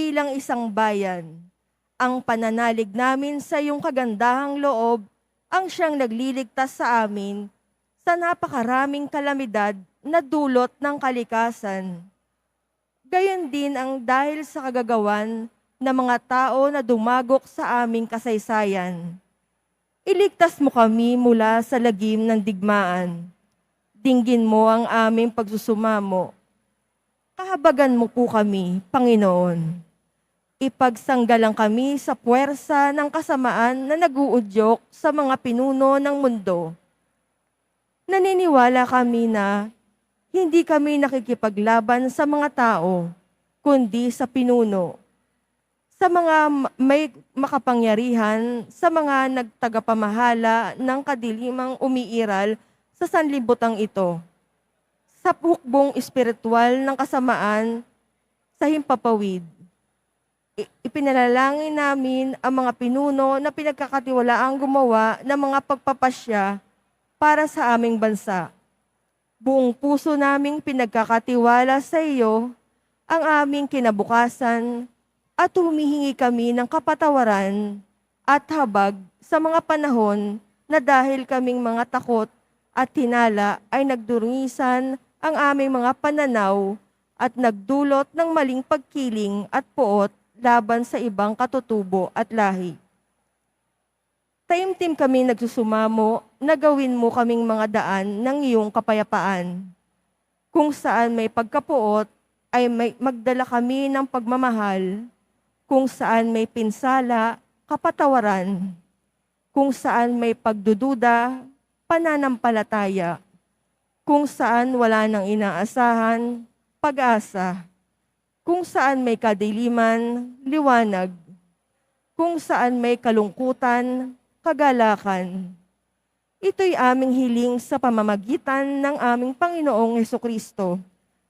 bilang isang bayan. Ang pananalig namin sa iyong kagandahang loob ang siyang nagliligtas sa amin sa napakaraming kalamidad na dulot ng kalikasan. Gayon din ang dahil sa kagagawan ng mga tao na dumagok sa aming kasaysayan. Iligtas mo kami mula sa lagim ng digmaan. Dinggin mo ang aming pagsusumamo. Kahabagan mo po kami, Panginoon. Ipagsanggalang kami sa puwersa ng kasamaan na naguudyok sa mga pinuno ng mundo. Naniniwala kami na hindi kami nakikipaglaban sa mga tao, kundi sa pinuno, sa mga may makapangyarihan, sa mga nagtagapamahala ng kadilimang umiiral sa sanlibutan ito, sa hukbong espiritual ng kasamaan sa himpapawid. Ipinalalangin namin ang mga pinuno na pinagkakatiwalaang gumawa ng mga pagpapasya para sa aming bansa. Buong puso naming pinagkakatiwala sa iyo ang aming kinabukasan at humihingi kami ng kapatawaran at habag sa mga panahon na dahil kaming mga takot at hinala ay nagdurungisan ang aming mga pananaw at nagdulot ng maling pagkiling at puot laban sa ibang katutubo at lahi. Taimtim kami nagsusumamo na gawin mo kaming mga daan ng iyong kapayapaan. Kung saan may pagkapuot ay magdala kami ng pagmamahal. Kung saan may pinsala, kapatawaran. Kung saan may pagdududa, pananampalataya. Kung saan wala nang inaasahan, pag-asa. Kung saan may kadiliman, liwanag. Kung saan may kalungkutan, kagalakan. Ito'y aming hiling sa pamamagitan ng aming Panginoong Hesukristo,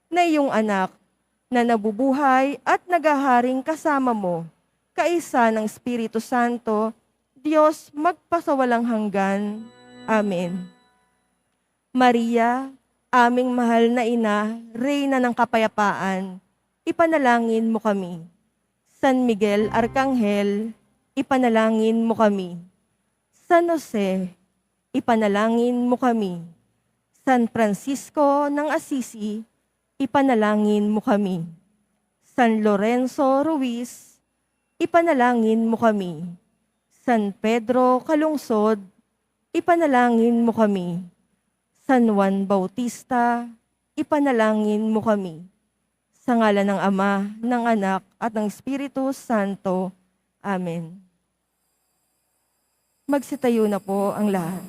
na iyong anak, na nabubuhay at naghaharing kasama mo, kaisa ng Espiritu Santo, Diyos magpasawalang hanggan. Amen. Maria, aming mahal na ina, Reyna ng kapayapaan, ipanalangin mo kami. San Miguel Arcangel, ipanalangin mo kami. San Jose, ipanalangin mo kami. San Francisco ng Assisi, ipanalangin mo kami. San Lorenzo Ruiz, ipanalangin mo kami. San Pedro Calungsod, ipanalangin mo kami. San Juan Bautista, ipanalangin mo kami. Sa ngalan ng Ama, ng Anak, at ng Espiritu Santo. Amen. Magsitayo na po ang lahat.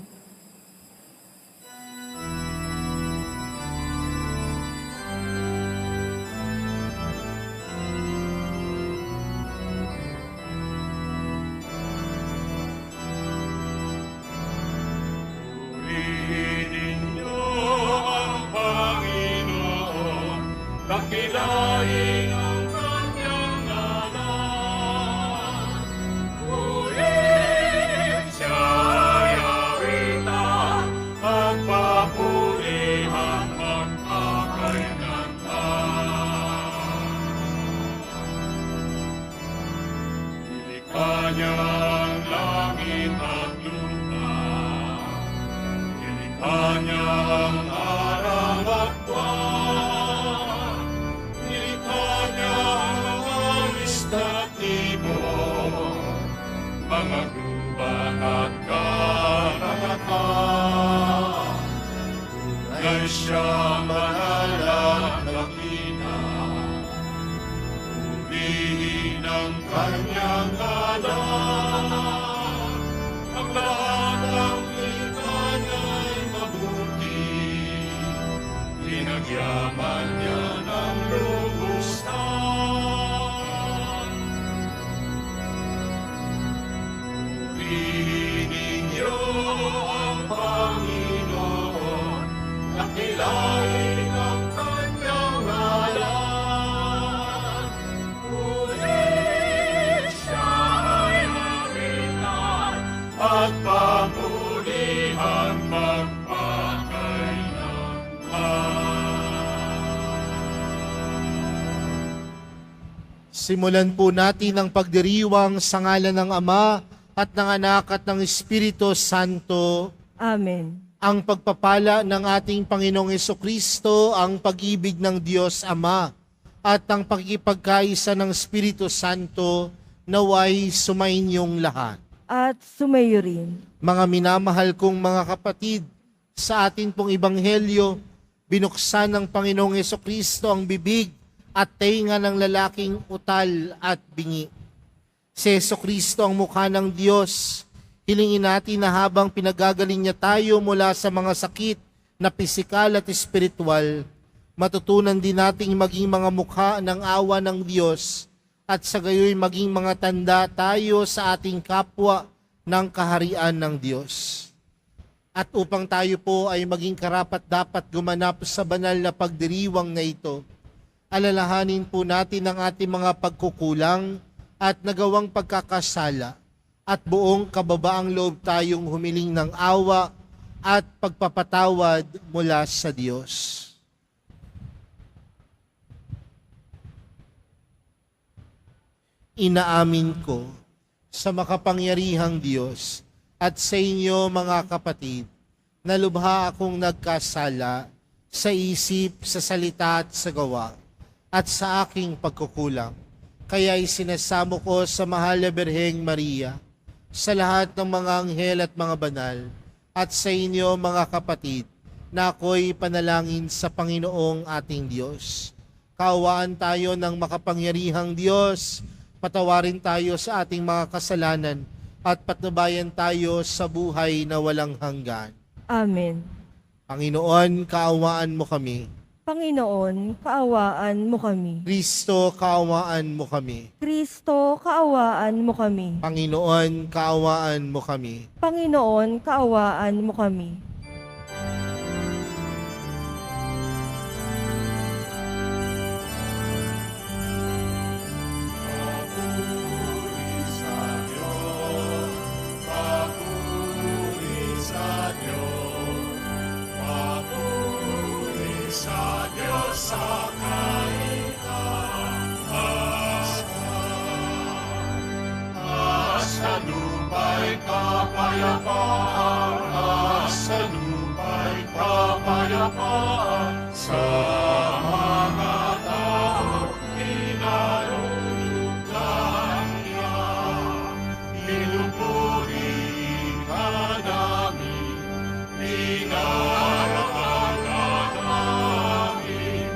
Dakilain ang kanyang ngalan. Ngunit siya'y awitan at papurihan magpakailanman. Nilikha niya ang langit at lupa. Nilikha niya ang araw at buwan. Mga gubat at karagatan, tunay siyang banal at dakila. Purihin ang kanyang ngalan, ang lahat ng likha niya'y mabuti. Pinagyaman niya ng lubustan. Purihin niyo ang Panginoon, dakilain ang kanyang ngalan. Ngunit siya'y awitan at papurihan magpakailanman. Simulan po natin ang pagdiriwang sa ngalan ng Ama at ng Anak at ng Espiritu Santo. Amen. Ang pagpapala ng ating Panginoong Jesucristo, ang pag-ibig ng Diyos Ama, at ang pagkipagkaisa ng Espiritu Santo, naway sumainyong lahat. At sumayo rin. Mga minamahal kong mga kapatid, sa atin pong Ebanghelyo, binuksan ng Panginoong Jesucristo ang bibig at tenga ng lalaking utal at bingi. Si Jesucristo ang mukha ng Diyos. Hilingin natin na habang pinagagaling niya tayo mula sa mga sakit na pisikal at espiritual, matutunan din nating maging mga mukha ng awa ng Diyos at sa gayoy maging mga tanda tayo sa ating kapwa ng kaharian ng Diyos. At upang tayo po ay maging karapat-dapat gumanap sa banal na pagdiriwang na ito, alalahanin po natin ang ating mga pagkukulang at nagawang pagkakasala at buong kababaang loob tayong humiling ng awa at pagpapatawad mula sa Diyos. Inaamin ko sa makapangyarihang Diyos at sa inyo mga kapatid, na lubha akong nagkasala sa isip, sa salita at sa gawa, at sa aking pagkukulang. Kaya'y sinasamo ko sa mahal na Birheng Maria, sa lahat ng mga anghel at mga banal, at sa inyo mga kapatid, na ako'y panalangin sa Panginoong ating Diyos. Kaawaan tayo ng makapangyarihang Diyos, patawarin tayo sa ating mga kasalanan, at patnubayan tayo sa buhay na walang hanggan. Amen. Panginoon, kaawaan mo kami. Panginoon, kaawaan mo kami. Kristo, kaawaan mo kami. Kristo, kaawaan mo kami. Panginoon, kaawaan mo kami. Panginoon, kaawaan mo kami. Sa mga tao, inalulugdan niya. Pinupuri ka namin, pinarakan ka namin.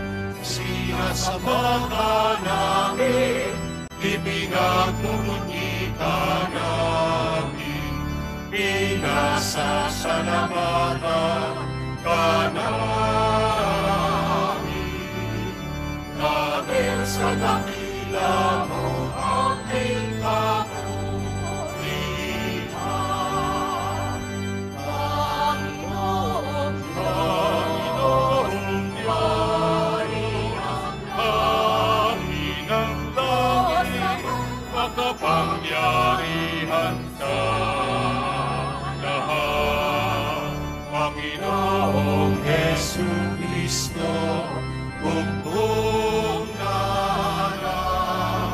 Sinasamba ka namin, ipinagmumuni ka namin. Pinasasalamatan ka namin. Dahil sa dakila mo ang ikapulihan. Panginoon, Panginoon, Panginoon, ang langit, makapangyarihan ka lahat. Panginoong Jesucristo, buong naran.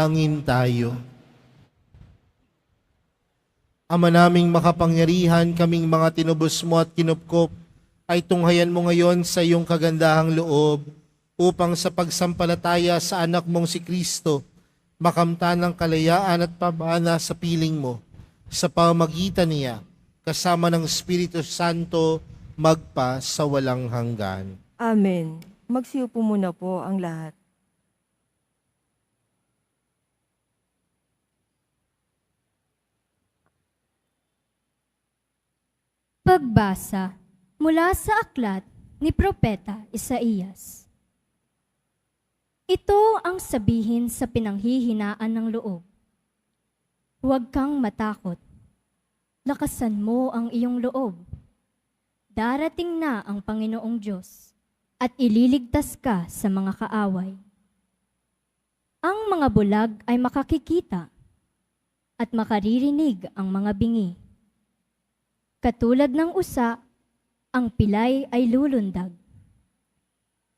Angin tayo. Ama naming makapangyarihan, kaming mga tinubos mo at kinupkop, ay tunghayan mo ngayon sa iyong kagandahang loob upang sa pagsampalataya sa anak mong si Kristo, makamtan ng kalayaan at pamana sa piling mo, sa pamagitan niya, kasama ng Espiritu Santo, magpa sa walang hanggan. Amen. Magsiupo muna po ang lahat. Pagbasa mula sa aklat ni Propeta Isaías. Ito ang sabihin sa pinanghihinaan ng loob. Huwag kang matakot. Lakasan mo ang iyong loob. Darating na ang Panginoong Diyos at ililigtas ka sa mga kaaway. Ang mga bulag ay makakikita at makaririnig ang mga bingi. Katulad ng usa, ang pilay ay lulundag.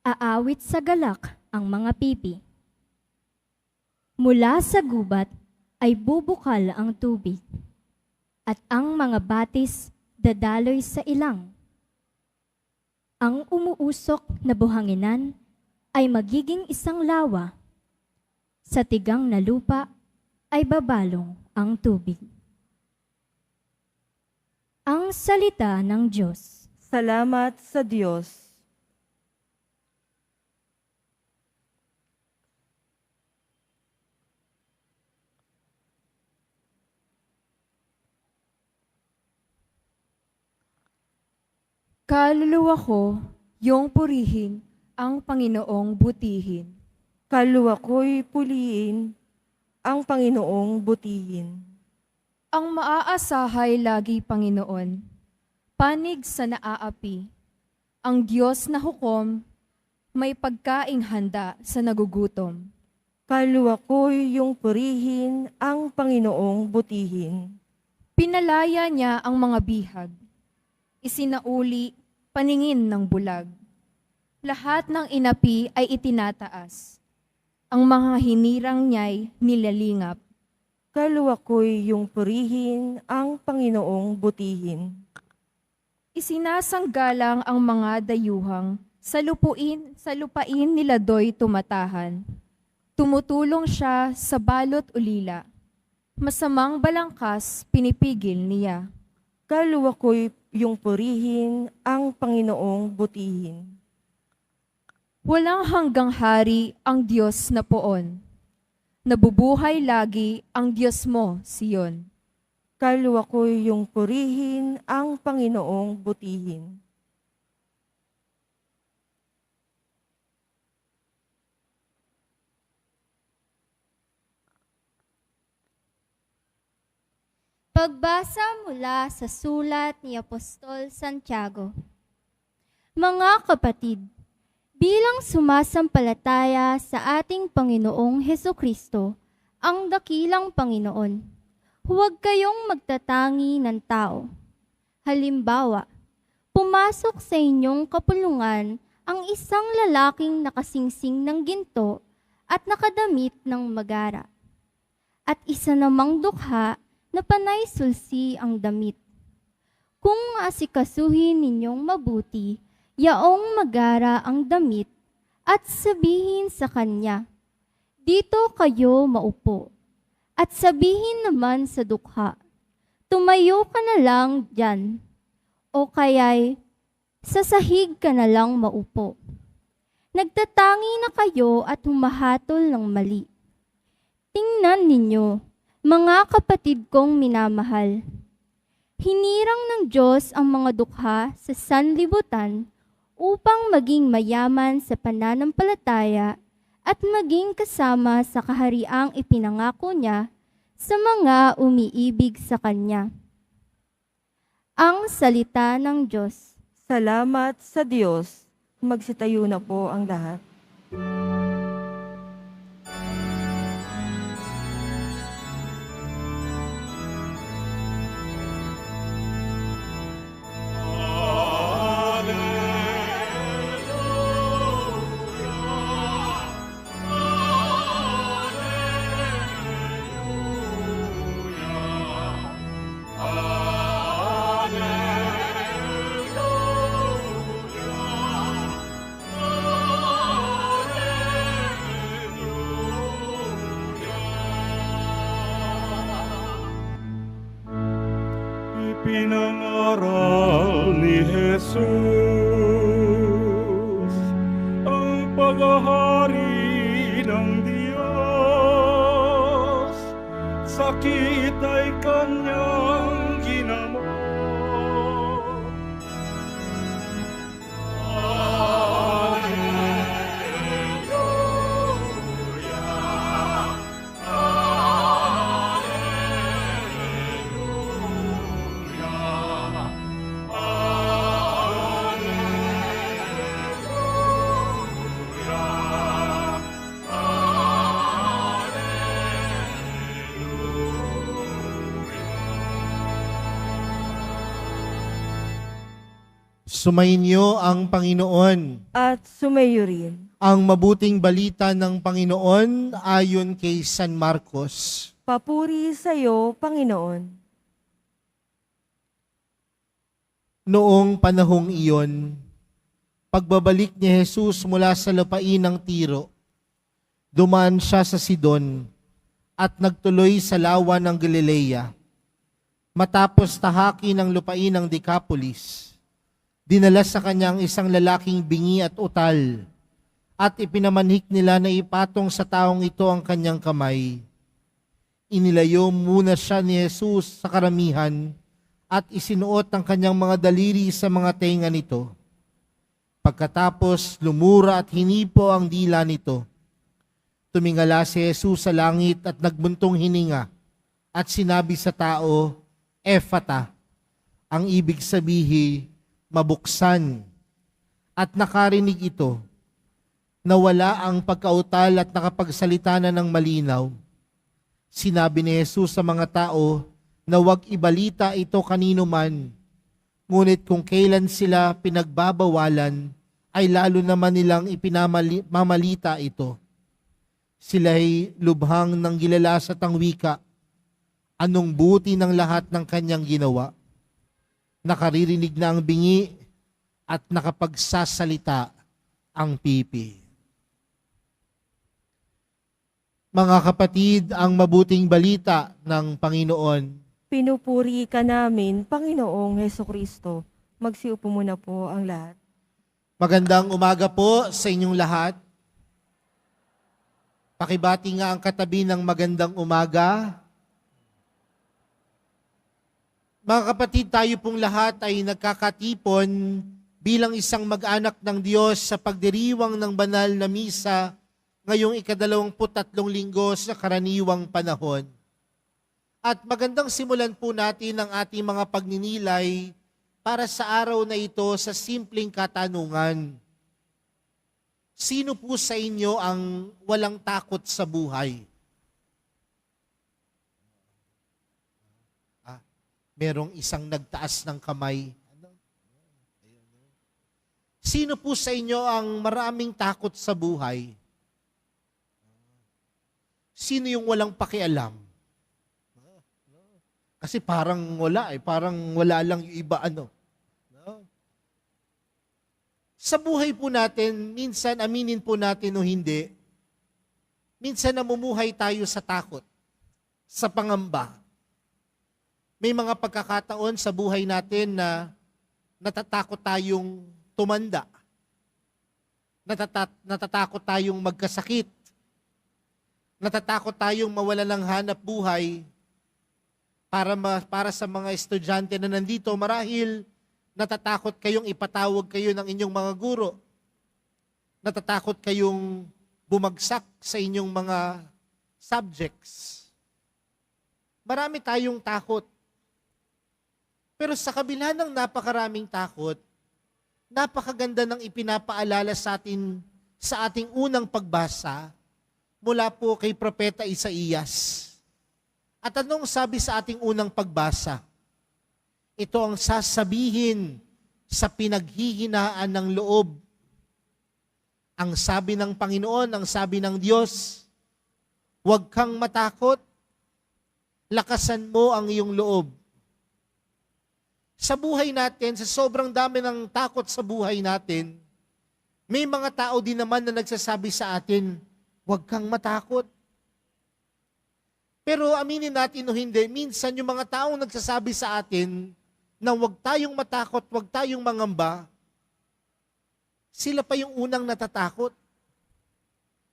Aawit sa galak ang mga pipi. Mula sa gubat ay bubukal ang tubig, at ang mga batis dadaloy sa ilang. Ang umuusok na buhanginan ay magiging isang lawa. Sa tigang na lupa ay babalong ang tubig. Ang salita ng Diyos. Salamat sa Diyos. Kaluluwa ko, iyong purihin, ang Panginoong butihin. Kaluluwa ko'y puliin, ang Panginoong butihin. Ang maaasahay lagi, Panginoon, panig sa naaapi. Ang Diyos na hukom, may pagkaing handa sa nagugutom. Kaluluwa ko'y iyong purihin, ang Panginoong butihin. Pinalaya niya ang mga bihag. Isinauli, paningin ng bulag. Lahat ng inapi ay itinataas. Ang mga hinirang niya'y nilalingap. Kaluluwa ko'y iyong purihin, ang Panginoong butihin. Isinasanggalang ang mga dayuhang, sa lupain nila do'y tumatahan. Tumutulong siya sa balot ulila. Masamang balangkas pinipigil niya. Kaluluwa ko'y iyong purihin, ang Panginoong butihin. Walang hanggang hari ang Diyos na poon. Nabubuhay lagi ang Diyos mo, Siyon. Kaluluwa ko'y iyong purihin, ang Panginoong butihin. Pagbasa mula sa sulat ni Apostol Santiago. Mga kapatid, bilang sumasampalataya sa ating Panginoong Hesukristo, ang dakilang Panginoon, huwag kayong magtatangi ng tao. Halimbawa, pumasok sa inyong kapulungan ang isang lalaking nakasingsing ng ginto at nakadamit ng magara, at isa namang dukha na panay sulsi ang damit. Kung asikasuhin ninyong mabuti, yaong magara ang damit at sabihin sa kanya, dito kayo maupo. At sabihin naman sa dukha, tumayo ka na lang dyan. O kaya'y sa sahig ka na lang maupo. Nagtatangi na kayo at humahatol ng mali. Tingnan ninyo, mga kapatid kong minamahal. Hinirang ng Diyos ang mga dukha sa sanlibutan upang maging mayaman sa pananampalataya at maging kasama sa kahariang ipinangako niya sa mga umiibig sa Kanya. Ang salita ng Diyos. Salamat sa Diyos. Magsitayo na po ang lahat. Pinangaral ni Jesus ang paghahari ng Diyos, sakit ay kanyang ginamot. Sumainyo ang Panginoon. At sumayo rin. Ang mabuting balita ng Panginoon ayon kay San Marcos. Papuri sa iyo, Panginoon. Noong panahong iyon, pagbabalik ni Jesus mula sa lupain ng Tiro, dumaan siya sa Sidon at nagtuloy sa lawa ng Galilea. Matapos tahaki ng lupain ng Decapolis, dinala sa kanyang isang lalaking bingi at utal at ipinamanhik nila na ipatong sa taong ito ang kanyang kamay. Inilayo muna siya ni Jesus sa karamihan at isinuot ang kanyang mga daliri sa mga tenga nito. Pagkatapos lumura at hinipo ang dila nito. Tumingala si Jesus sa langit at nagbuntong hininga at sinabi sa tao, Ephata, ang ibig sabihin, mabuksan. At nakarinig ito, nawala ang pagkautal at nakapagsalita na ng malinaw. Sinabi ni Jesus sa mga tao na huwag ibalita ito kanino man, ngunit kung kailan sila pinagbabawalan, ay lalo naman nilang ipinamamalita ito. Sila'y lubhang ng gilalas at ang wika, anong buti ng lahat ng kanyang ginawa. Nakaririnig na ang bingi at nakapagsasalita ang pipi. Mga kapatid, ang mabuting balita ng Panginoon. Pinupuri ka namin, Panginoong Hesukristo. Magsiupo muna po ang lahat. Magandang umaga po sa inyong lahat. Pakibati nga ang katabi ng magandang umaga. Mga kapatid, tayo pong lahat ay nagkakatipon bilang isang mag-anak ng Diyos sa pagdiriwang ng banal na misa ngayong 23 linggo sa karaniwang panahon. At magandang simulan po natin ang ating mga pagninilay para sa araw na ito sa simpleng katanungan. Sino po sa inyo ang walang takot sa buhay? Merong isang nagtaas ng kamay. Sino po sa inyo ang maraming takot sa buhay? Sino yung walang pakialam? Kasi parang wala parang wala lang yung iba Sa buhay po natin, minsan aminin po natin o hindi, minsan namumuhay tayo sa takot, sa pangamba. May mga pagkakataon sa buhay natin na natatakot tayong tumanda. Natatakot tayong magkasakit. Natatakot tayong mawala ng hanap buhay. Para sa mga estudyante na nandito, marahil natatakot kayong ipatawag kayo ng inyong mga guro. Natatakot kayong bumagsak sa inyong mga subjects. Marami tayong takot. Pero sa kabila ng napakaraming takot, napakaganda ng ipinapaalala sa atin sa ating unang pagbasa mula po kay Propeta Isaías. At anong sabi sa ating unang pagbasa? Ito ang sasabihin sa pinaghihinaan ng loob. Ang sabi ng Panginoon, ang sabi ng Diyos, huwag kang matakot, lakasan mo ang iyong loob. Sa buhay natin, sa sobrang dami ng takot sa buhay natin, may mga tao din naman na nagsasabi sa atin, huwag kang matakot. Pero aminin natin o hindi, minsan yung mga taong nagsasabi sa atin, na huwag tayong matakot, huwag tayong mangamba, sila pa yung unang natatakot.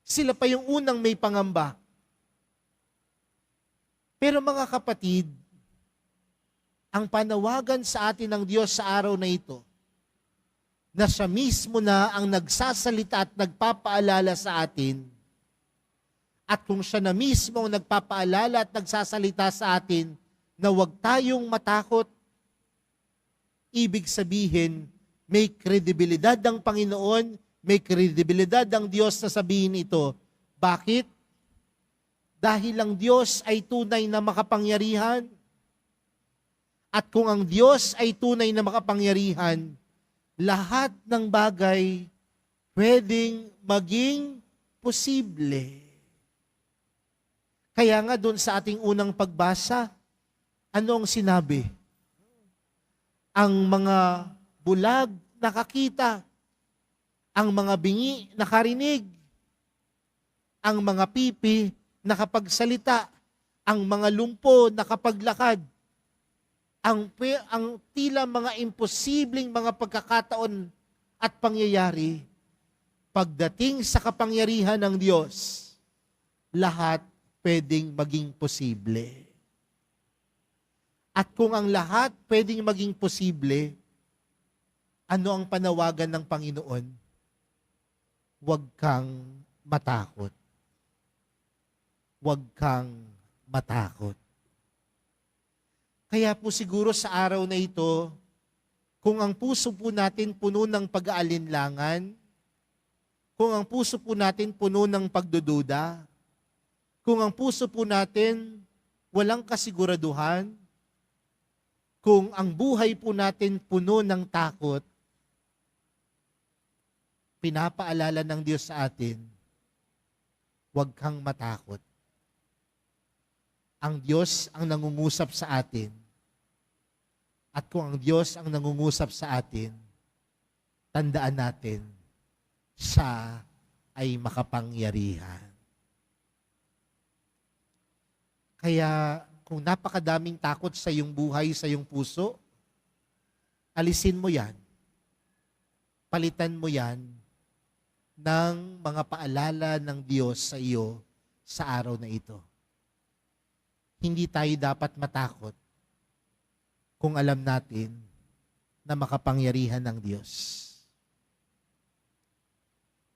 Sila pa yung unang may pangamba. Pero mga kapatid, ang panawagan sa atin ng Diyos sa araw na ito, na siya mismo na ang nagsasalita at nagpapaalala sa atin, at kung siya na mismo ang nagpapaalala at nagsasalita sa atin na huwag tayong matakot, ibig sabihin, may kredibilidad ang Panginoon, may kredibilidad ang Diyos na sabihin ito. Bakit? Dahil ang Diyos ay tunay na makapangyarihan. At kung ang Diyos ay tunay na makapangyarihan, lahat ng bagay pwedeng maging posible. Kaya nga doon sa ating unang pagbasa, ano ang sinabi? Ang mga bulag nakakita, ang mga bingi nakarinig, ang mga pipi nakapagsalita, ang mga lumpo nakapaglakad, ang tila mga imposibleng mga pagkakataon at pangyayari, pagdating sa kapangyarihan ng Diyos, lahat pwedeng maging posible. At kung ang lahat pwedeng maging posible, ano ang panawagan ng Panginoon? Huwag kang matakot. Huwag kang matakot. Kaya po siguro sa araw na ito, kung ang puso po natin puno ng pag-aalinlangan, kung ang puso po natin puno ng pagdududa, kung ang puso po natin walang kasiguraduhan, kung ang buhay po natin puno ng takot, pinapaalala ng Diyos sa atin, huwag kang matakot. Ang Diyos ang nangungusap sa atin. At kung ang Diyos ang nangungusap sa atin, tandaan natin, siya ay makapangyarihan. Kaya kung napakadaming takot sa iyong buhay, sa iyong puso, alisin mo yan. Palitan mo yan ng mga paalala ng Diyos sa iyo sa araw na ito. Hindi tayo dapat matakot kung alam natin na makapangyarihan ng Diyos.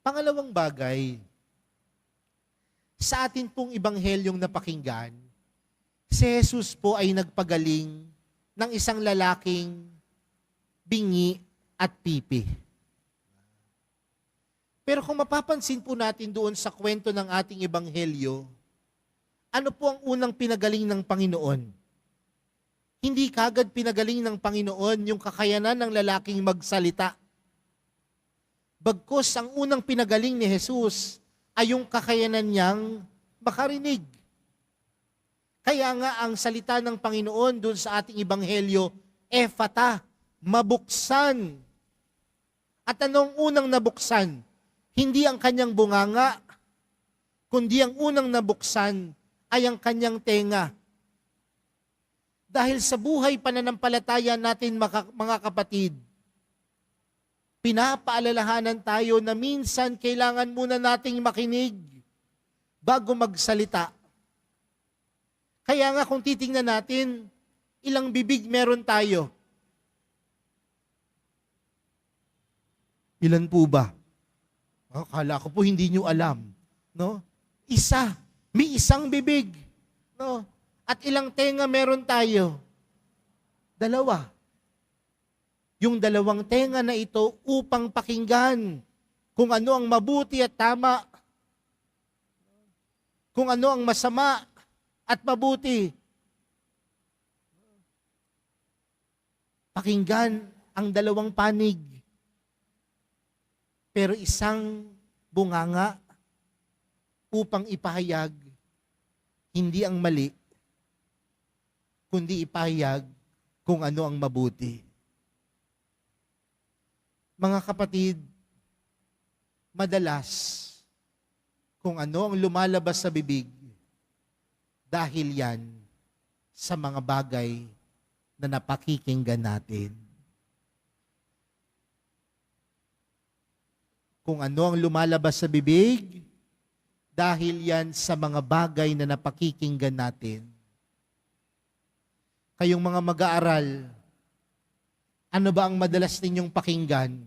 Pangalawang bagay, sa atin pong ibanghelyong napakinggan, si Jesus po ay nagpagaling ng isang lalaking bingi at pipi. Pero kung mapapansin po natin doon sa kwento ng ating ebanghelyo, ano po ang unang pinagaling ng Panginoon? Hindi kagad pinagaling ng Panginoon yung kakayanan ng lalaking magsalita. Bagkus ang unang pinagaling ni Jesus ay yung kakayanan niyang makarinig. Kaya nga ang salita ng Panginoon doon sa ating ebanghelyo, ephata, mabuksan. At anong unang nabuksan? Hindi ang kanyang bunganga, kundi ang unang nabuksan ay ang kanyang tenga. Dahil sa buhay pananampalataya natin mga kapatid, pinapaalalahanan tayo na minsan kailangan muna nating makinig bago magsalita. Kaya nga kung titingnan natin, ilang bibig meron tayo? Ilan po ba? Akala ko po hindi nyo alam. No? Isa. May isang bibig. No? At ilang tenga meron tayo? Dalawa. Yung dalawang tenga na ito upang pakinggan kung ano ang mabuti at tama, kung ano ang masama at mabuti. Pakinggan ang dalawang panig. Pero isang bunganga upang ipahayag hindi ang mali, kundi ipahayag kung ano ang mabuti. Mga kapatid, madalas kung ano ang lumalabas sa bibig, dahil yan sa mga bagay na napakikinggan natin. Kung ano ang lumalabas sa bibig, dahil yan sa mga bagay na napakikinggan natin. Kayong mga mag-aaral, ano ba ang madalas ninyong pakinggan?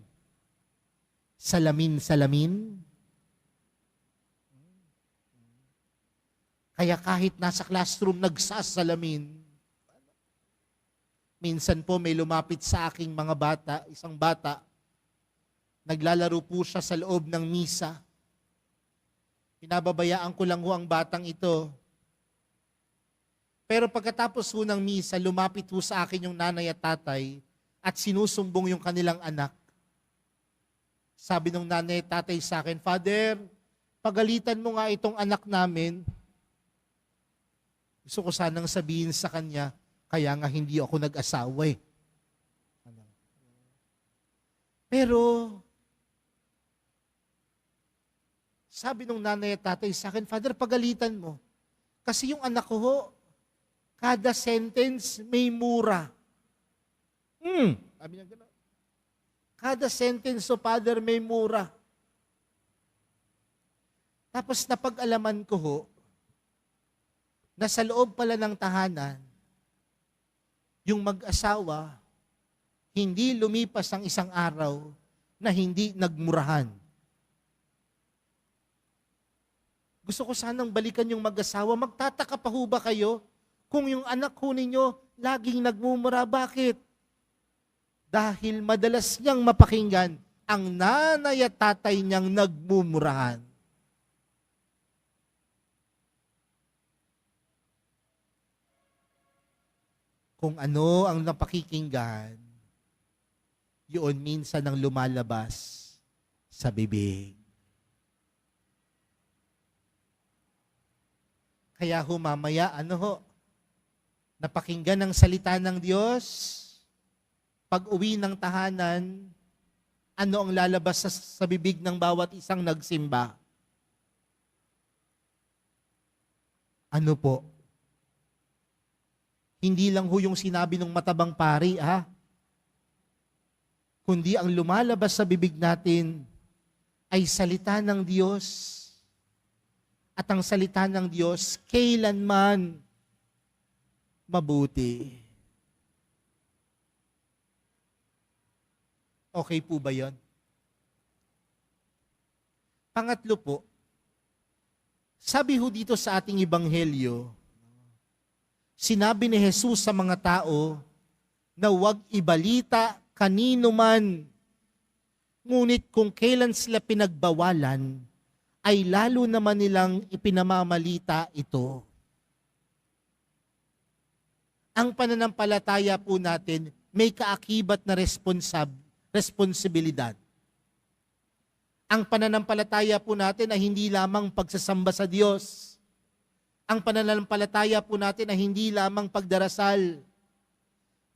Salamin-salamin? Kaya kahit nasa classroom, nagsasalamin. Minsan po may lumapit sa aking mga bata, isang bata, naglalaro po siya sa loob ng misa. Pinababayaan ko lang ho ang batang ito. Pero pagkatapos ho ng misa, lumapit ho sa akin yung nanay at tatay at sinusumbong yung kanilang anak. Sabi ng nanay at tatay sa akin, Father, pagalitan mo nga itong anak namin. Gusto ko sanang sabihin sa kanya, kaya nga hindi ako nag-asawa eh. Pero, sabi ng nanay at tatay sa akin, Father, pagalitan mo. Kasi yung anak ko ho, kada sentence may mura. Sabi niya gano'n. Kada sentence, so Father, may mura. Tapos napag-alaman ko ho, na sa loob pala ng tahanan, yung mag-asawa, hindi lumipas ang isang araw na hindi nagmurahan. Gusto ko sanang balikan yung mag-asawa. Magtataka pa ho ba kayo kung yung anak ho ninyo laging nagmumura? Bakit? Dahil madalas niyang mapakinggan ang nanay at tatay niyang nagmumurahan. Kung ano ang napakikinggan, yun minsan ang lumalabas sa bibig. Kaya ho mamaya, napakinggan ang salita ng Diyos, pag uwi ng tahanan, ano ang lalabas sa bibig ng bawat isang nagsimba? Ano po? Hindi lang ho yung sinabi ng matabang pari, kundi ang lumalabas sa bibig natin ay salita ng Diyos. At ang salita ng Diyos, kailanman mabuti. Okay po ba yon? Pangatlo po, sabi ho dito sa ating ebanghelyo, sinabi ni Jesus sa mga tao na huwag ibalita kanino man, ngunit kung kailan sila pinagbawalan, ay lalo naman nilang ipinamamalita ito. Ang pananampalataya po natin may kaakibat na responsibilidad. Ang pananampalataya po natin ay hindi lamang pagsasamba sa Diyos. Ang pananampalataya po natin ay hindi lamang pagdarasal.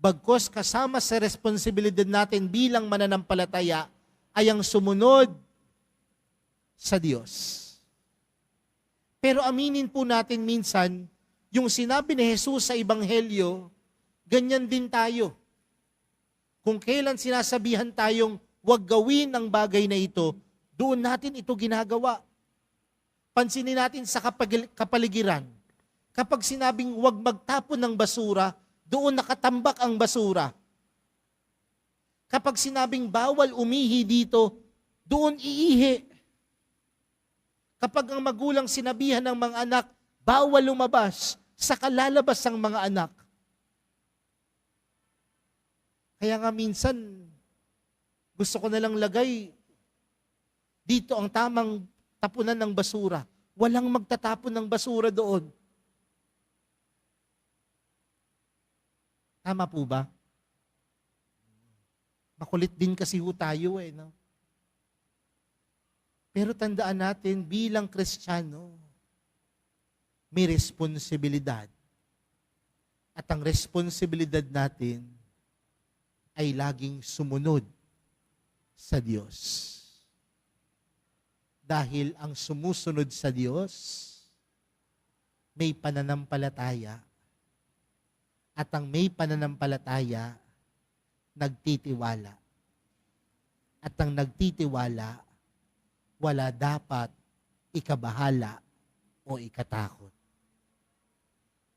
Bagkus kasama sa responsibilidad natin bilang mananampalataya ay ang sumunod sa Diyos. Pero aminin po natin minsan, yung sinabi ni Jesus sa Ebanghelyo, ganyan din tayo. Kung kailan sinasabihan tayong huwag gawin ang bagay na ito, doon natin ito ginagawa. Pansinin natin sa kapaligiran. Kapag sinabing huwag magtapon ng basura, doon nakatambak ang basura. Kapag sinabing bawal umihi dito, doon iihi. Kapag ang magulang sinabihan ng mga anak, bawal lumabas, saka lalabas ang mga anak. Kaya nga minsan, gusto ko nalang lagay, dito ang tamang tapunan ng basura. Walang magtatapon ng basura doon. Tama po ba? Makulit din kasi ho tayo no? Pero tandaan natin, bilang Kristiyano, may responsibilidad. At ang responsibilidad natin ay laging sumunod sa Diyos. Dahil ang sumusunod sa Diyos, may pananampalataya At ang may pananampalataya, nagtitiwala. At ang nagtitiwala, wala dapat ikabahala o ikatakot.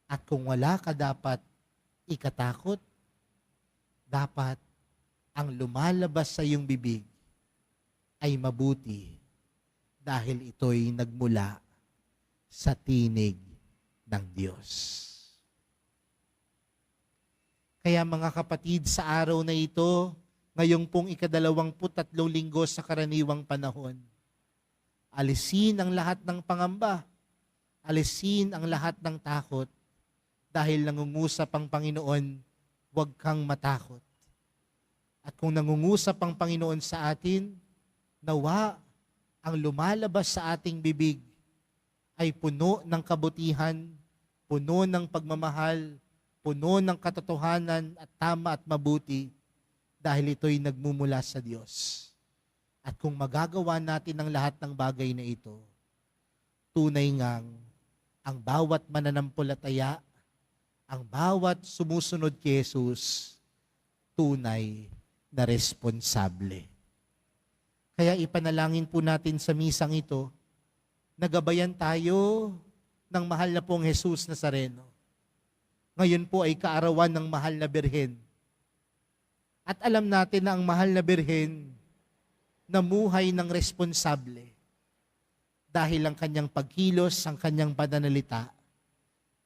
At kung wala ka dapat ikatakot, dapat ang lumalabas sa iyong bibig ay mabuti dahil ito'y nagmula sa tinig ng Diyos. Kaya mga kapatid, sa araw na ito, ngayong pong 23 linggo sa karaniwang panahon, alisin ang lahat ng pangamba, alisin ang lahat ng takot, dahil nangungusap ang Panginoon, huwag kang matakot. At kung nangungusap ang Panginoon sa atin, nawa ang lumalabas sa ating bibig ay puno ng kabutihan, puno ng pagmamahal, puno ng katotohanan at tama at mabuti, dahil ito'y nagmumula sa Diyos. At kung magagawa natin ang lahat ng bagay na ito, tunay ngang ang bawat mananampalataya, ang bawat sumusunod kay Jesus, tunay na responsable. Kaya ipanalangin po natin sa misang ito, nagabayan tayo ng mahal na pong Jesus Nazareno. Ngayon po ay kaarawan ng mahal na Birhen. At alam natin na ang mahal na Birhen namuhay ng responsable dahil ang kanyang pagkilos, ang kanyang pananalita,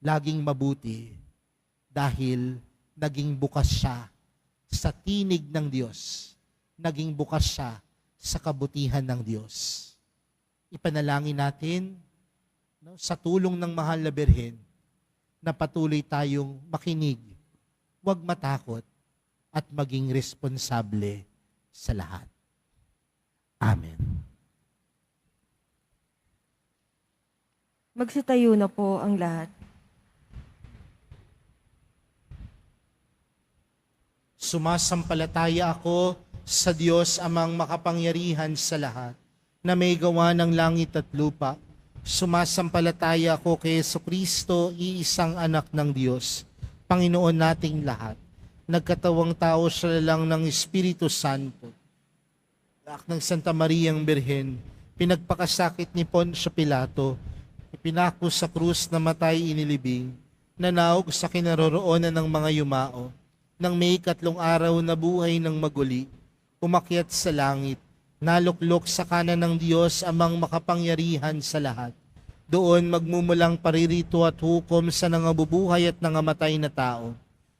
laging mabuti dahil naging bukas siya sa tinig ng Diyos, naging bukas siya sa kabutihan ng Diyos. Ipanalangin natin sa tulong ng mahal na Birhen na patuloy tayong makinig, huwag matakot at maging responsable sa lahat. Amen. Magsitayo na po ang lahat. Sumasampalataya ako sa Diyos amang makapangyarihan sa lahat, na may gawa ng langit at lupa. Sumasampalataya ako kay Jesucristo, iisang anak ng Diyos, Panginoon nating lahat. Nagkatawang tao siya lang ng Espiritu Santo. Anak ng Santa Mariang Birhen, pinagpakasakit ni Poncio Pilato, ipinako sa krus na matay inilibing, nanaog sa kinaroroonan ng mga yumao, nang may 3 araw na buhay ng maguli, umakyat sa langit, naluklok sa kanan ng Diyos amang makapangyarihan sa lahat. Doon magmumulang paririto at hukom sa nangabubuhay at nangamatay na tao.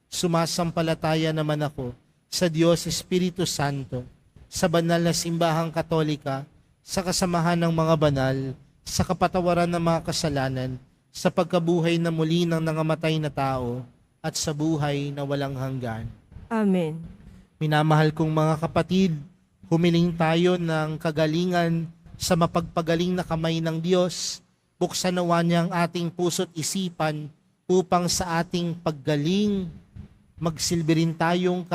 Sumasampalataya naman ako sa Diyos Espiritu Santo, sa banal na simbahang katolika, sa kasamahan ng mga banal, sa kapatawaran ng mga kasalanan, sa pagkabuhay na muli ng nangamatay na tao, at sa buhay na walang hanggan. Amen. Minamahal kong mga kapatid, humiling tayo ng kagalingan sa mapagpagaling na kamay ng Diyos. Buksan nawa niya ang ating puso't isipan upang sa ating paggaling, magsilbi rin tayong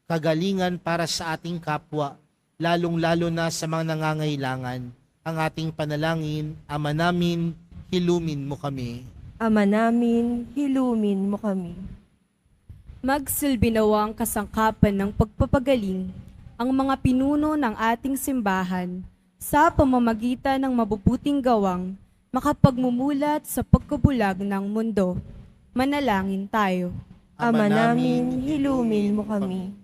kagalingan para sa ating kapwa, lalong-lalo na sa mga nangangailangan. Ang ating panalangin, Ama namin, hilumin mo kami. Ama namin, hilumin mo kami. Magsilbi nawa ang kasangkapan ng pagpapagaling ang mga pinuno ng ating simbahan sa pamamagitan ng mabubuting gawang makapagmumulat sa pagkabulag ng mundo. Manalangin tayo. Ama namin, hilumin mo kami.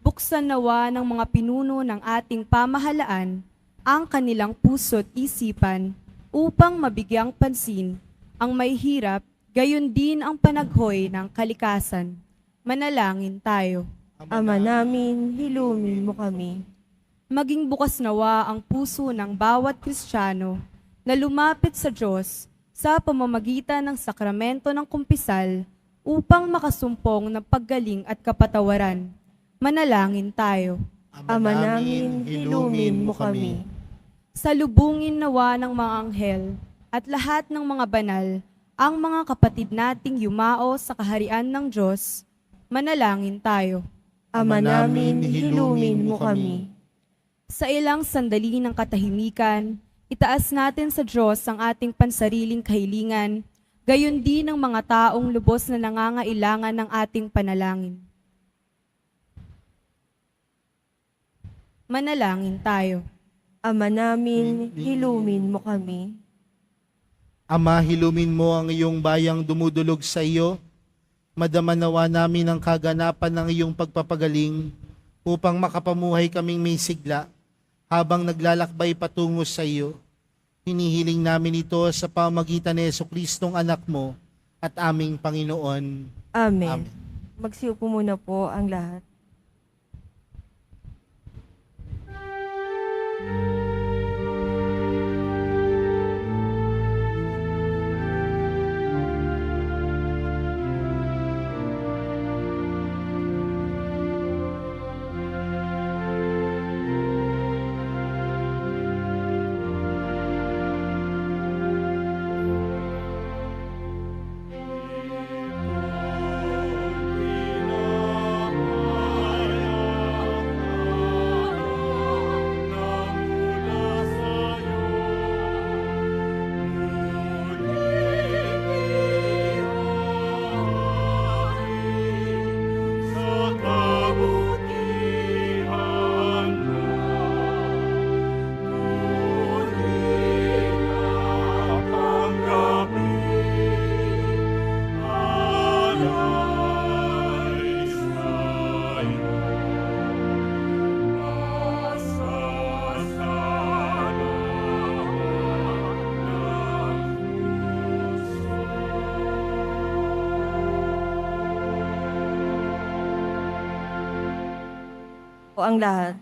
Buksan nawa ng mga pinuno ng ating pamahalaan ang kanilang puso't isipan upang mabigyang pansin ang may hirap, gayon din ang panaghoy ng kalikasan. Manalangin tayo. Ama namin, hilumin mo kami. Maging bukas nawa ang puso ng bawat Kristiyano na lumapit sa Diyos sa pamamagitan ng sakramento ng kumpisal upang makasumpong ng paggaling at kapatawaran. Manalangin tayo. Ama namin, hilumin mo kami. Salubungin nawa ng mga anghel at lahat ng mga banal ang mga kapatid nating yumao sa kaharian ng Diyos. Manalangin tayo. Ama namin, hilumin mo kami. Sa ilang sandali ng katahimikan, itaas natin sa Diyos ang ating pansariling kahilingan gayon din ang mga taong lubos na nangangailangan ng ating panalangin. Manalangin tayo. Ama namin, hilumin mo kami. Ama, hilumin mo ang iyong bayang dumudulog sa iyo. Madama nawa namin ang kaganapan ng iyong pagpapagaling upang makapamuhay kaming may sigla habang naglalakbay patungo sa iyo. Hinihiling namin ito sa pamamagitan ni Jesucristong anak mo at aming Panginoon. Amen. Amen. Magsiupo muna po ang lahat. Po ang lahat.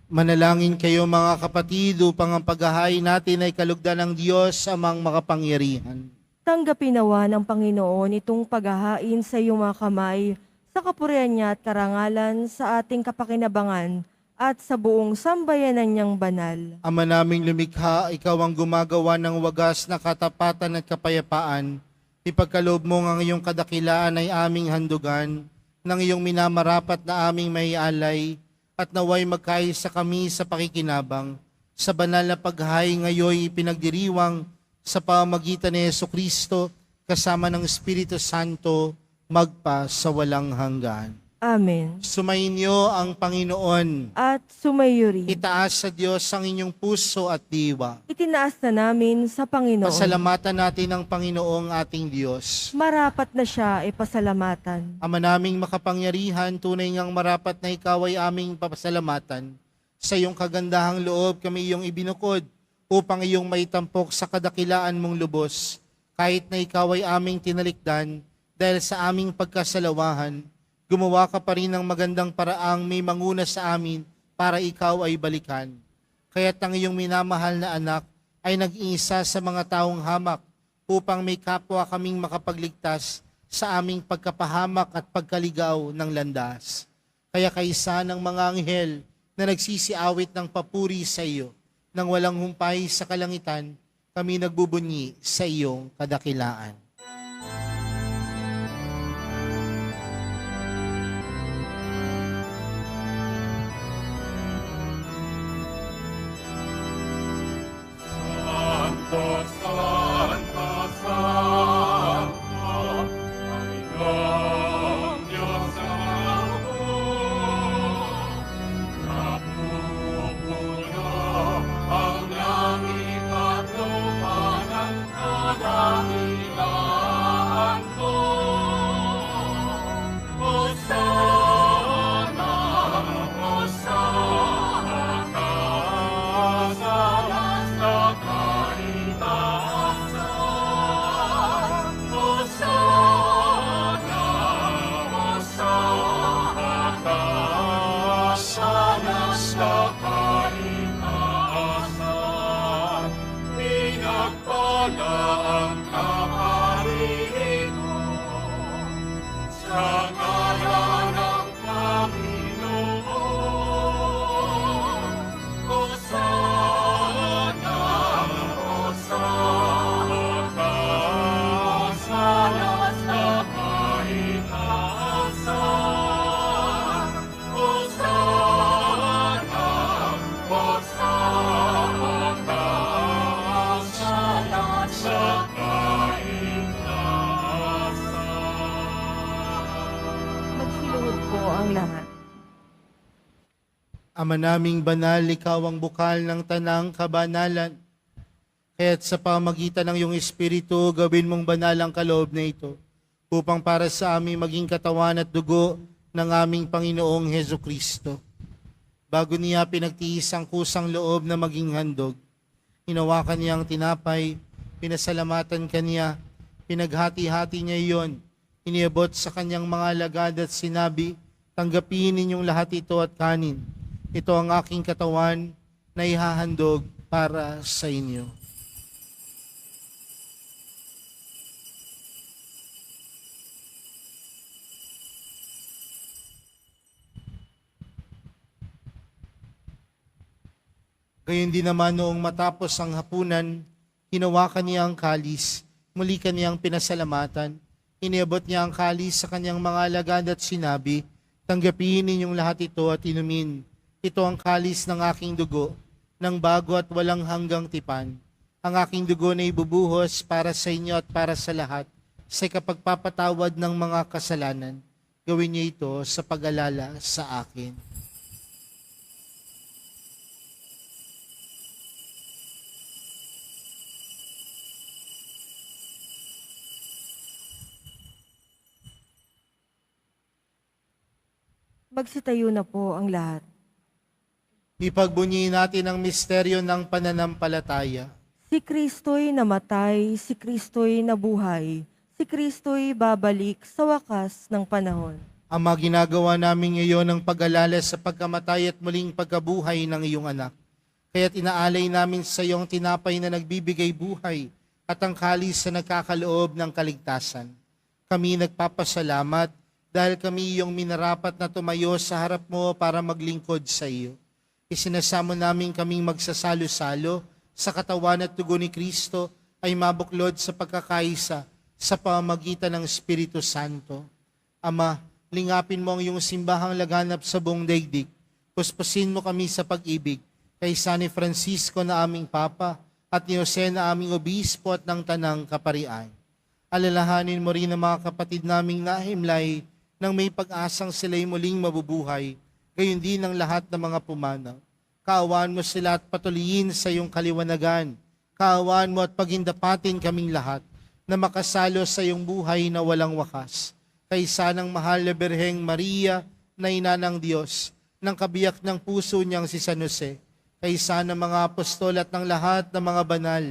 Manalangin kayo mga kapatid upang ang paghahain natin ay kalugdan ng Diyos amang makapangyarihan. Tanggapin nawa ng Panginoon itong paghahain sa iyong mga kamay sa kapurihan niya at karangalan sa ating kapakinabangan at sa buong sambayanan niyang banal. Ama naming lumikha, ikaw ang gumagawa ng wagas na katapatan at kapayapaan. Ipagkaloob mo ang iyong kadakilaan ay aming handugan, ng iyong minamarapat na aming maialay, at naway magkaisa kami sa pakikinabang. Sa banal na paghahay ngayon ipinagdiriwang sa pamamagitan ni Jesucristo kasama ng Espiritu Santo magpa sa walang hanggan. Amen. Sumainyo ang Panginoon. At sumayo rin. Itaas sa Diyos ang inyong puso at diwa. Itinaas na namin sa Panginoon. Pasalamatan natin ang Panginoong ating Diyos. Marapat na siya ay pasalamatan. Ama naming makapangyarihan, tunay ngang marapat na ikaw ay aming papasalamatan. Sa iyong kagandahang loob kami iyong ibinukod upang iyong maitampok sa kadakilaan mong lubos. Kahit na ikaw ay aming tinalikdan dahil sa aming pagkasalawahan, gumawa ka pa rin ng magandang paraang may manguna sa amin para ikaw ay balikan. Kaya't ang iyong minamahal na anak ay nag-iisa sa mga taong hamak upang may kapwa kaming makapagligtas sa aming pagkapahamak at pagkaligaw ng landas. Kaya kaisa ng mga anghel na nagsisiawit ng papuri sa iyo, nang walang humpay sa kalangitan, kami nagbubunyi sa iyong kadakilaan. Santo, Santo, Santo, Panginoong Diyos amang napupuno ang langit at lupa ng kadakilaan. Ama naming banal, ikaw ang bukal ng tanang kabanalan. Kaya't sa pamagitan ng iyong Espiritu, gawin mong banal ang kaloob na ito, upang para sa amin maging katawan at dugo ng aming Panginoong Heso Kristo. Bago niya pinagtiis ang kusang loob na maging handog, hinawakan niya ang tinapay, pinasalamatan kaniya, pinaghati-hati niya iyon, iniabot sa kanyang mga alagad at sinabi, tanggapin ninyong lahat ito at kanin. Ito ang aking katawan na ihahandog para sa inyo. Gayon din naman noong matapos ang hapunan, hinawakan niya ang kalis, muli kaniyang pinasalamatan, iniabot niya ang kalis sa kanyang mga alagad at sinabi, tanggapin ninyong lahat ito at inumin. Ito ang kalis ng aking dugo, ng bago at walang hanggang tipan. Ang aking dugo na ibubuhos para sa inyo at para sa lahat, sa kapagpapatawad ng mga kasalanan. Gawin niyo ito sa pag-alala sa akin. Magsitayo na po ang lahat. Ipagbunyi natin ang misteryo ng pananampalataya. Si Kristo'y namatay, si Kristo'y nabuhay, si Kristo'y babalik sa wakas ng panahon. Ama, ginagawa namin ngayon ang pag-alala sa pagkamatay at muling pagkabuhay ng iyong anak. Kaya't inaalay namin sa iyong tinapay na nagbibigay buhay at ang kalis na nagkakaloob ng kaligtasan. Kami nagpapasalamat dahil kami iyong minarapat na tumayo sa harap mo para maglingkod sa iyo. Isinasamo namin kaming magsasalo-salo sa katawan at dugo ni Kristo ay mabuklod sa pagkakaisa sa pamamagitan ng Espiritu Santo. Ama, lingapin mo ang iyong simbahang laganap sa buong daigdig. Puspusin mo kami sa pag-ibig kay San Francisco na aming Papa at ni Jose na aming Obispo at ng Tanang Kaparian. Alalahanin mo rin ang mga kapatid naming nahimlay nang may pag-asang sila'y muling mabubuhay, gayon din ang lahat ng mga pumanaw. Kaawaan mo sila at patuloyin sa iyong kaliwanagan. Kaawaan mo at pagindapatin kaming lahat na makasalo sa iyong buhay na walang wakas. Kaysa ng mahal na Birheng Maria na ina ng Diyos, ng kabiyak ng puso niyang si San Jose, kaysa ng mga apostol at ng lahat ng mga banal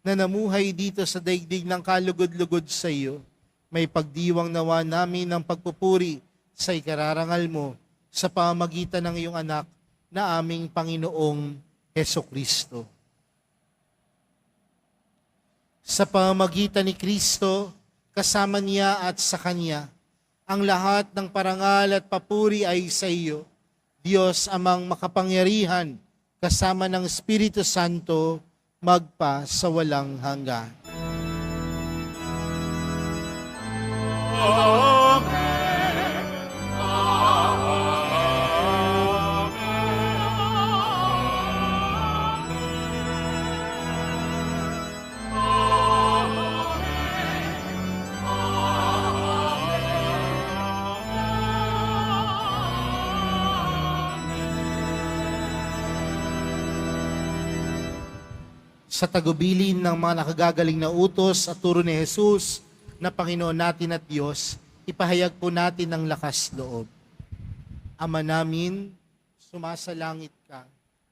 na namuhay dito sa daigdig ng kalugod-lugod sa iyo, may pagdiwang nawa namin ng pagpupuri sa ikararangal mo sa pamamagitan ng iyong anak na aming Panginoong Hesukristo. Sa pamamagitan ni Kristo, kasama niya at sa Kanya, ang lahat ng parangal at papuri ay sa iyo, Diyos amang makapangyarihan, kasama ng Espiritu Santo, magpa sa walang hanggan. Sa tagubilin ng mga nakagagaling na utos at turo ni Jesus na Panginoon natin at Diyos, ipahayag po natin ang lakas loob. Ama namin, sumasalangit ka,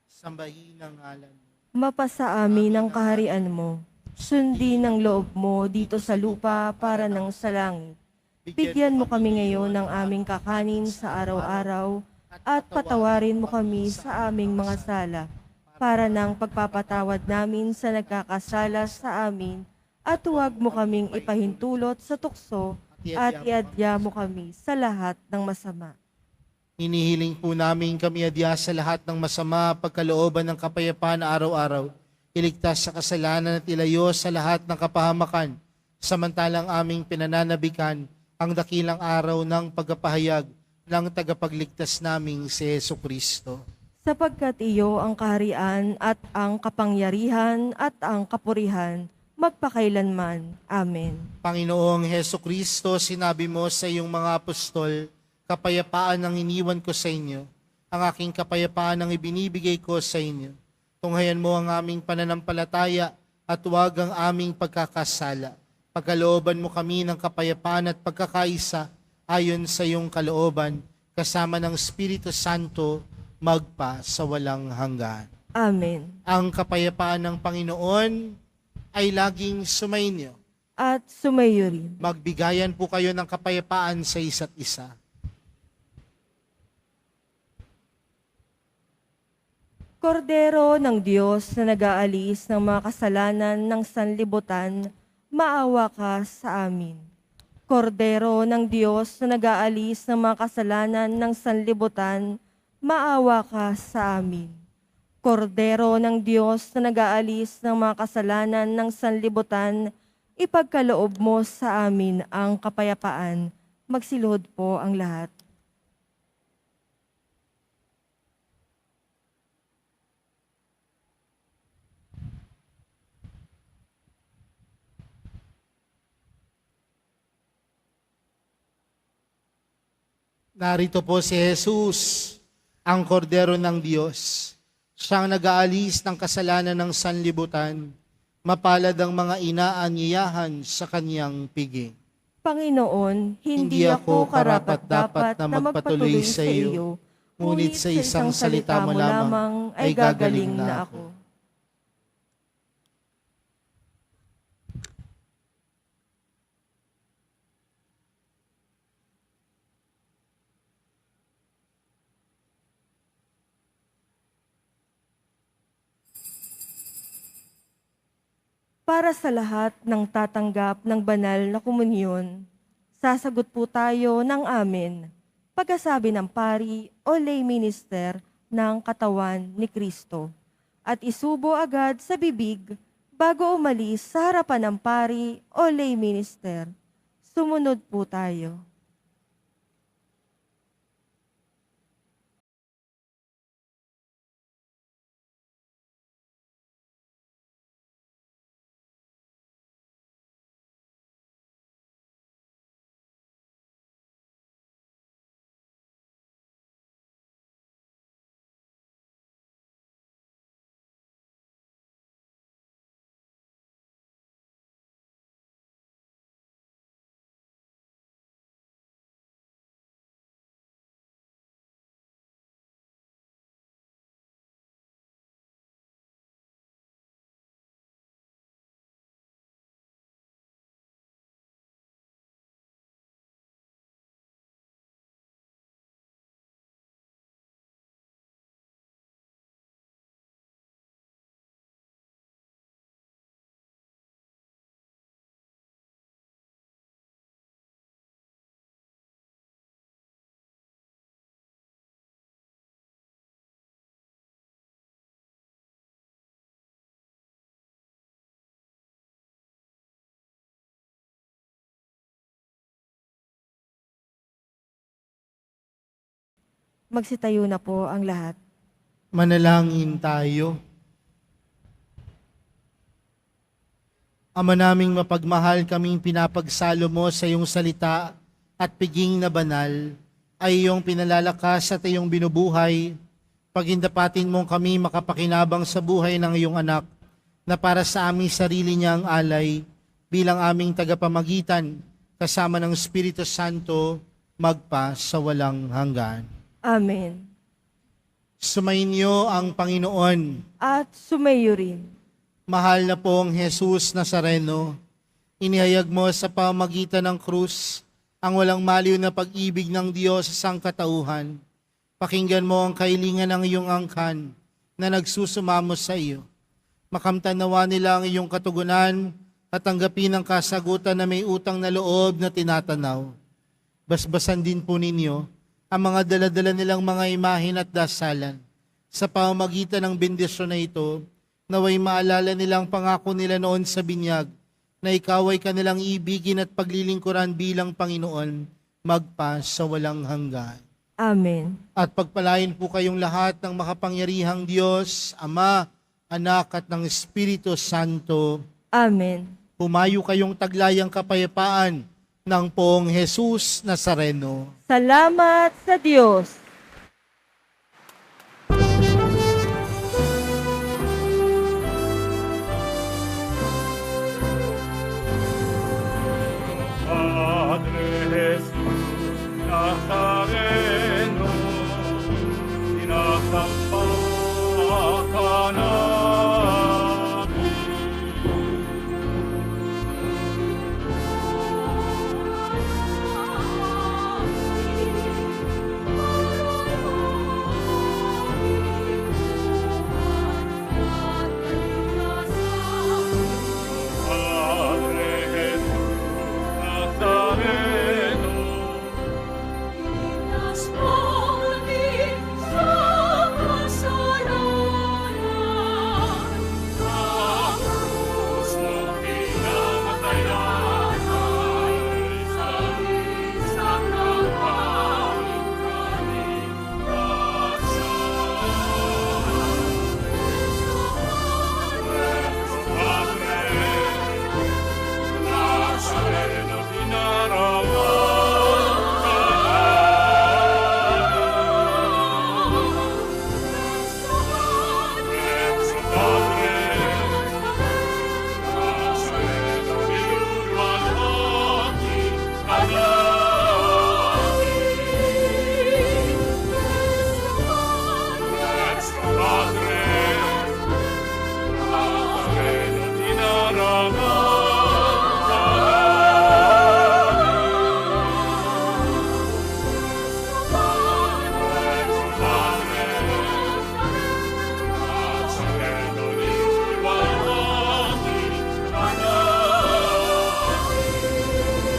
sambahin ang ngalan mo. Mapasa amin ang kaharian mo. Sundin ang loob mo dito sa lupa para ng sa langit. Bigyan mo kami ngayon ng aming kakanin sa araw-araw at patawarin mo kami sa aming mga sala para ng pagpapatawad namin sa nagkakasala sa amin at huwag mo kaming ipahintulot sa tukso at iadya mo kami sa lahat ng masama. Hinihiling po namin kami adya sa lahat ng masama, pagkalooban ng kapayapaan araw-araw, iligtas sa kasalanan at ilayo sa lahat ng kapahamakan, samantalang aming pinananabikan ang dakilang araw ng pagpapahayag ng tagapagligtas naming si Jesucristo. Sapagkat iyo ang kaharian at ang kapangyarihan at ang kapurihan, magpakailanman. Amen. Panginoong Jesucristo, sinabi mo sa iyong mga apostol, kapayapaan ang iniwan ko sa inyo, ang aking kapayapaan ang ibinibigay ko sa inyo. Tunghayan mo ang aming pananampalataya at huwag ang aming pagkakasala. Pagkalooban mo kami ng kapayapaan at pagkakaisa ayon sa iyong kalooban, kasama ng Espiritu Santo, magpa sa walang hanggan. Amen. Ang kapayapaan ng Panginoon ay laging sumainyo. At sumayo rin. Magbigayan po kayo ng kapayapaan sa isa't isa. Kordero ng Diyos na nag-aalis ng mga kasalanan ng sanlibutan, maawa ka sa amin. Kordero ng Diyos na nag-aalis ng mga kasalanan ng sanlibutan, maawa ka sa amin. Kordero ng Diyos na nag-aalis ng mga kasalanan ng sanlibutan, ipagkaloob mo sa amin ang kapayapaan. Magsiluhod po ang lahat. Narito po si Jesus, ang kordero ng Diyos. Siyang nag-aalis ng kasalanan ng sanlibutan. Mapalad ang mga inaanyayahan sa kanyang piging. Panginoon, hindi ako karapat-dapat na magpatuloy sa iyo, ngunit sa isang salita mo lamang ay gagaling na ako. Para sa lahat ng tatanggap ng banal na komunyon, sasagot po tayo ng amen, pagkasabi ng pari o lay minister ng katawan ni Kristo, at isubo agad sa bibig bago umalis sa harapan ng pari o lay minister. Sumunod po tayo. Magsitayo na po ang lahat. Manalangin tayo. Ama naming mapagmahal, kaming pinapagsalo mo sa iyong salita at piging na banal, ay iyong pinalalakas at iyong binubuhay. Pagindapatin mong kami makapakinabang sa buhay ng iyong anak, na para sa aming sarili niyang alay, bilang aming tagapamagitan, kasama ng Espiritu Santo, magpa sa walang hanggan. Amen. Sumainyo ang Panginoon. At sumayo rin. Mahal na pong Jesus Nazareno, inihayag mo sa pamagitan ng krus ang walang maliw na pag-ibig ng Diyos sa sangkatauhan. Pakinggan mo ang kahilingan ng iyong angkan na nagsusumamo sa iyo. Makamtan nawa nila ang iyong katugunan at tanggapin ang kasagutan na may utang na loob na tinatanaw. Basbasan din po ninyo ang mga daladala nilang mga imahin at dasalan. Sa pamamagitan ng bendisyon na ito, naway maalala nilang pangako nila noon sa binyag, na ikaw ay kanilang ibigin at paglilingkuran bilang Panginoon, magpa sa walang hanggan. Amen. At pagpalain po kayong lahat ng makapangyarihang Diyos, Ama, Anak at ng Espiritu Santo. Amen. Pumayo kayong taglayang kapayapaan ng Poong Jesus Nazareno. Salamat sa Diyos.